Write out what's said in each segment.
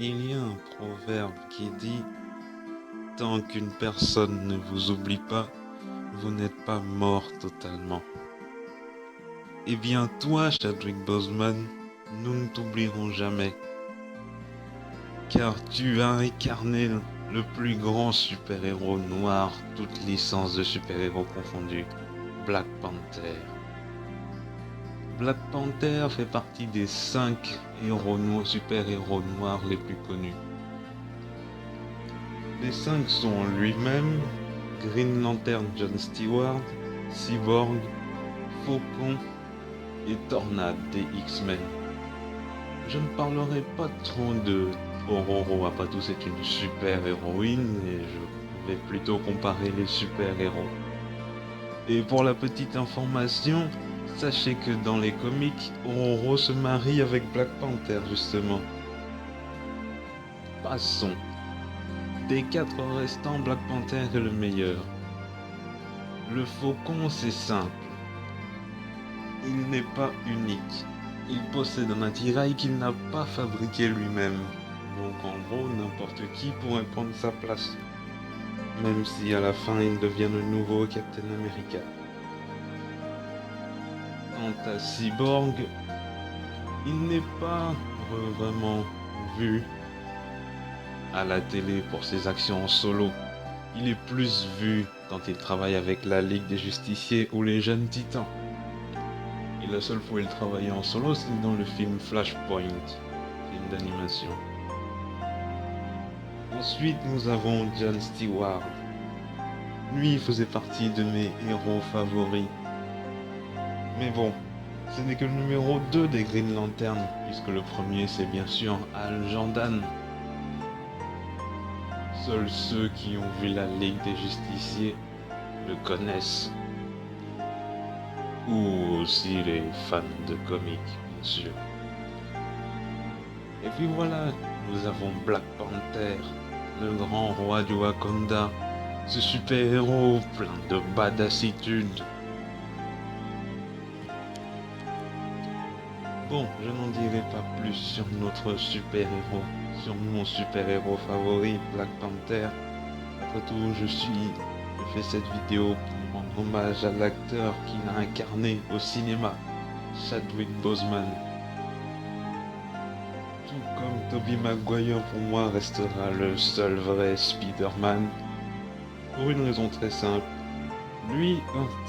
Il y a un proverbe qui dit: tant qu'une personne ne vous oublie pas, vous n'êtes pas mort totalement. Eh bien toi, Chadwick Boseman, nous ne t'oublierons jamais, car tu as incarné le plus grand super-héros noir, toutes licences de super-héros confondues, Black Panther. Black Panther fait partie des 5 super-héros noirs les plus connus. Les 5 sont lui-même, Green Lantern John Stewart, Cyborg, Faucon et Tornade des X-Men. Je ne parlerai pas trop de Ororo, après tout c'est une super-héroïne et je vais plutôt comparer les super-héros. Et pour la petite information, sachez que dans les comics, Ororo se marie avec Black Panther justement. Passons. Des 4 restants, Black Panther est le meilleur. Le Faucon, c'est simple. Il n'est pas unique. Il possède un attirail qu'il n'a pas fabriqué lui-même. Donc en gros, n'importe qui pourrait prendre sa place. Même si à la fin, il devient le nouveau Captain America. Quant à Cyborg, il n'est pas vraiment vu à la télé pour ses actions en solo. Il est plus vu quand il travaille avec la Ligue des Justiciers ou les Jeunes Titans. Et la seule fois où il travaillait en solo, c'est dans le film Flashpoint, film d'animation. Ensuite, nous avons John Stewart. Lui, il faisait partie de mes héros favoris. Mais bon, ce n'est que le numéro 2 des Green Lantern, puisque le premier c'est bien sûr Hal Jordan. Seuls ceux qui ont vu la Ligue des Justiciers le connaissent. Ou aussi les fans de comics, bien sûr. Et puis voilà, nous avons Black Panther, le grand roi du Wakanda, ce super-héros plein de badassitude. Bon, je n'en dirai pas plus sur notre super-héros, sur mon super-héros favori, Black Panther. Après tout, je fais cette vidéo pour rendre hommage à l'acteur qui l'a incarné au cinéma, Chadwick Boseman. Tout comme Tobey Maguire pour moi restera le seul vrai Spider-Man, pour une raison très simple. Lui,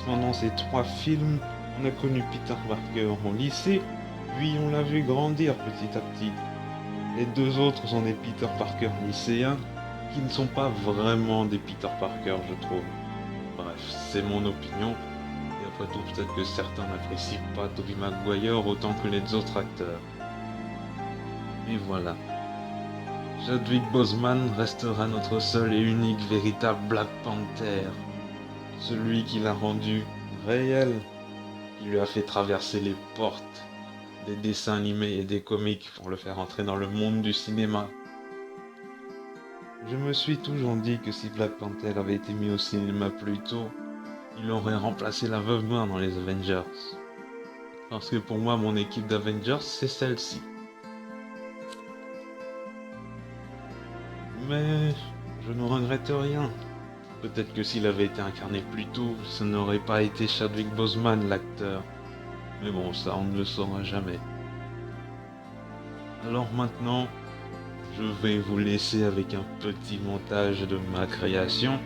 pendant ces 3 films, on a connu Peter Parker en lycée, puis on l'a vu grandir petit à petit. Les 2 autres sont des Peter Parker lycéens, qui ne sont pas vraiment des Peter Parker, je trouve. Bref, c'est mon opinion, et après tout, peut-être que certains n'apprécient pas Tobey Maguire autant que les autres acteurs. Et voilà. Chadwick Boseman restera notre seul et unique véritable Black Panther. Celui qui l'a rendu réel, qui lui a fait traverser les portes des dessins animés et des comics pour le faire entrer dans le monde du cinéma. Je me suis toujours dit que si Black Panther avait été mis au cinéma plus tôt, il aurait remplacé la Veuve Noire dans les Avengers. Parce que pour moi, mon équipe d'Avengers, c'est celle-ci. Mais je ne regrette rien. Peut-être que s'il avait été incarné plus tôt, ce n'aurait pas été Chadwick Boseman l'acteur. Mais bon, ça on ne le saura jamais. Alors maintenant, je vais vous laisser avec un petit montage de ma création.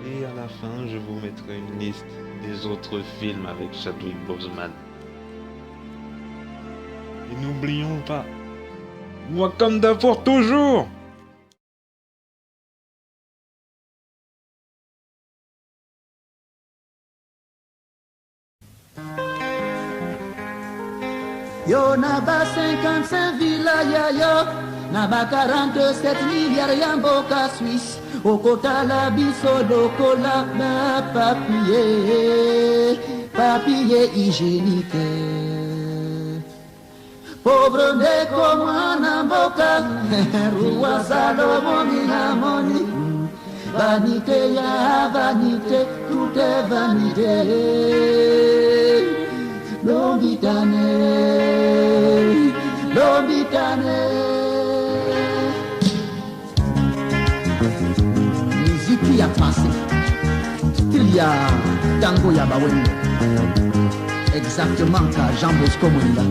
Et à la fin, je vous mettrai une liste des autres films avec Chadwick Boseman. Et n'oublions pas, Wakanda pour toujours! Yo naba 55 vilaya yo, naba 47 milliards yamboka Suisse, okota la biso lokola na papier hygiénique. Pauvre de komana mboka, roi Salomon minamoni, vanité ya vanité, tout est vanité. Lombitane, Lombitane. passé. Il y a Tango Yabawendo, exactement qu'à Jean Bosco Mwenda.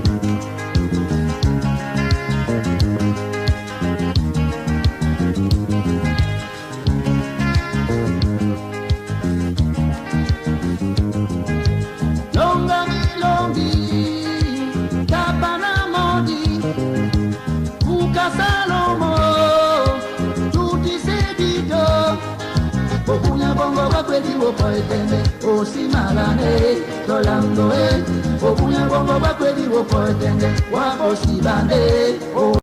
Salomo, tutti sedito, opunya bongo bakweli wopoetende, osimagane, tolando opunya bongo bakweli wopoetende, waposibande.